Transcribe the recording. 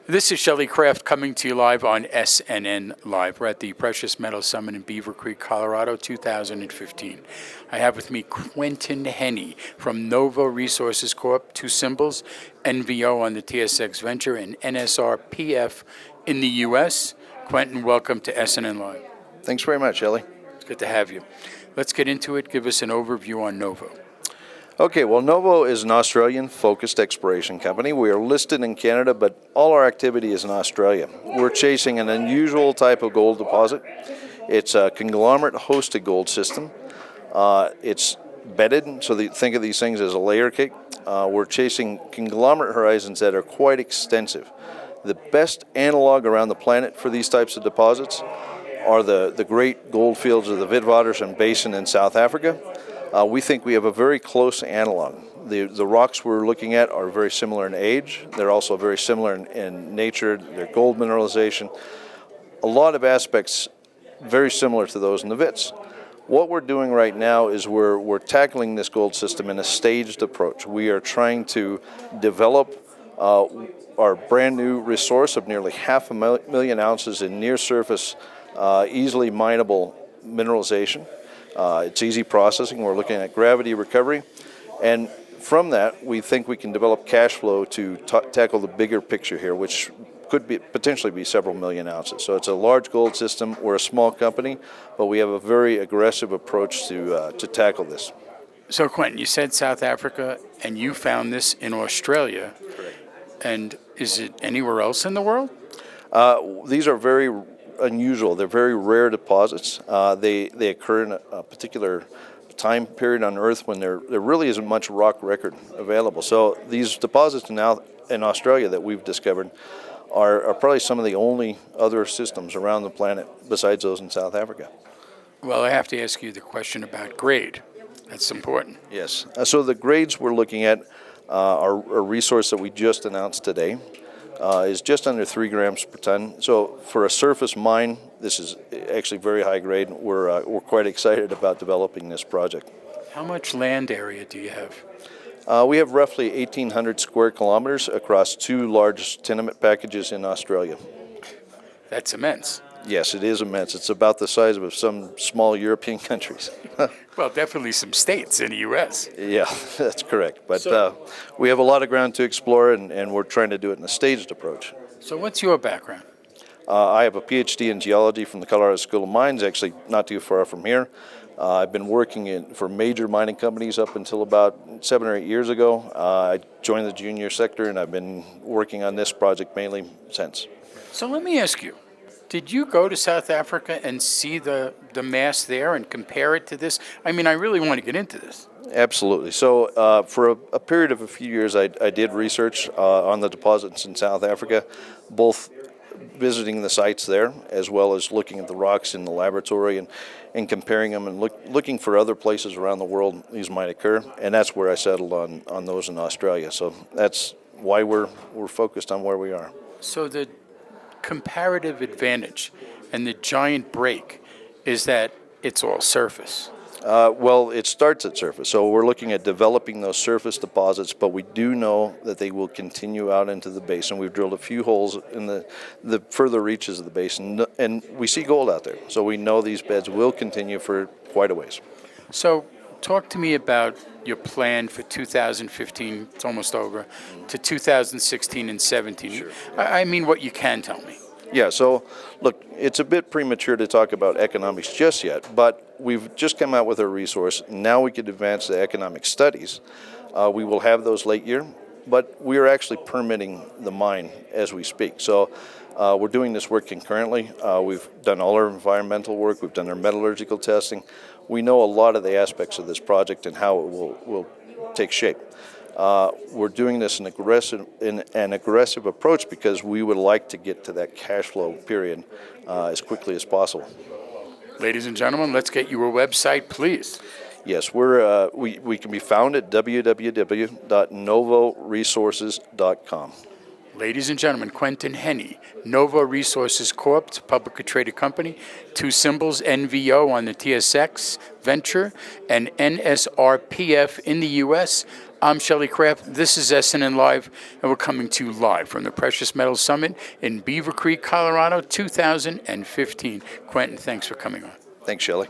This is Shelley Craft coming to you live on SNNLive. We're at the Precious Metals Summit in Beaver Creek, Colorado, 2015. I have with me Quinton Hennigh from Novo Resources Corp, two symbols, NVO on the TSX Venture and NSRPF in the U.S. Quinton, welcome to SNNLive. Thanks very much, Shelley. It's good to have you. Let's get into it. Give us an overview on Novo. Okay, well, Novo is an Australian-focused exploration company. We are listed in Canada, but all our activity is in Australia. We're chasing an unusual type of gold deposit. It's a conglomerate-hosted gold system. It's bedded, so think of these things as a layer cake. We're chasing conglomerate horizons that are quite extensive. The best analog around the planet for these types of deposits are the great gold fields of the Witwatersrand Basin in South Africa. We think we have a very close analog. The rocks we're looking at are very similar in age. They're also very similar in nature, their gold mineralization. A lot of aspects very similar to those in the Wits. What we're doing right now is we're tackling this gold system in a staged approach. We are trying to develop our brand new resource of nearly 500,000 ounces in near surface, easily mineable mineralization. It's easy processing. We're looking at gravity recovery, and from that we think we can develop cash flow to tackle the bigger picture here, which could potentially be several million ounces. So it's a large gold system. We're a small company, but we have a very aggressive approach to tackle this. So Quinton, you said South Africa, and you found this in Australia. Correct. And is it anywhere else in the world? These are very unusual. They're very rare deposits. They occur in a particular time period on Earth when there really isn't much rock record available. So these deposits now in Australia that we've discovered are probably some of the only other systems around the planet besides those in South Africa. Well, I have to ask you the question about grade. That's important. Yes. So the grades we're looking at are a resource that we just announced today. Is just under 3 grams per ton. So for a surface mine, this is actually very high grade. We're quite excited about developing this project. How much land area do you have? We have roughly 1,800 square kilometers across 2 large tenement packages in Australia. That's immense. Yes, it is immense. It's about the size of some small European countries. Well, definitely some states in the U.S. Yeah, that's correct. But we have a lot of ground to explore, and we're trying to do it in a staged approach. So what's your background? I have a PhD in geology from the Colorado School of Mines, actually not too far from here. I've been working for major mining companies up until about 7 or 8 years ago. I joined the junior sector, and I've been working on this project mainly since. So let me ask you. Did you go to South Africa and see the mass there and compare it to this? I mean, I really want to get into this. Absolutely. So for a period of a few years, I did research on the deposits in South Africa, both visiting the sites there as well as looking at the rocks in the laboratory and comparing them and looking for other places around the world these might occur. And that's where I settled on those in Australia. So that's why we're focused on where we are. So the comparative advantage and the giant break is that it's all surface. Well, it starts at surface. So we're looking at developing those surface deposits, but we do know that they will continue out into the basin. We've drilled a few holes in the further reaches of the basin, and we see gold out there. So we know these beds will continue for quite a ways. So talk to me about your plan for 2015, it's almost over, to 2016 and 17. Sure. I mean what you can tell me. Yeah, so look, it's a bit premature to talk about economics just yet, but we've just come out with a resource. Now we could advance the economic studies. We will have those late year, but we are actually permitting the mine as we speak. So we're doing this work concurrently. We've done all our environmental work. We've done our metallurgical testing. We know a lot of the aspects of this project and how it will take shape. We're doing this in an aggressive approach because we would like to get to that cash flow period as quickly as possible. Ladies and gentlemen, let's get your website, please. Yes, we can be found at www.novoresources.com. Ladies and gentlemen, Quinton Hennigh, Novo Resources Corp, it's a publicly traded company, two symbols, NVO on the TSX Venture and NSRPF in the U.S. I'm Shelley Kraft. This is SNN Live, and we're coming to you live from the Precious Metals Summit in Beaver Creek, Colorado, 2015. Quinton, thanks for coming on. Thanks, Shelley.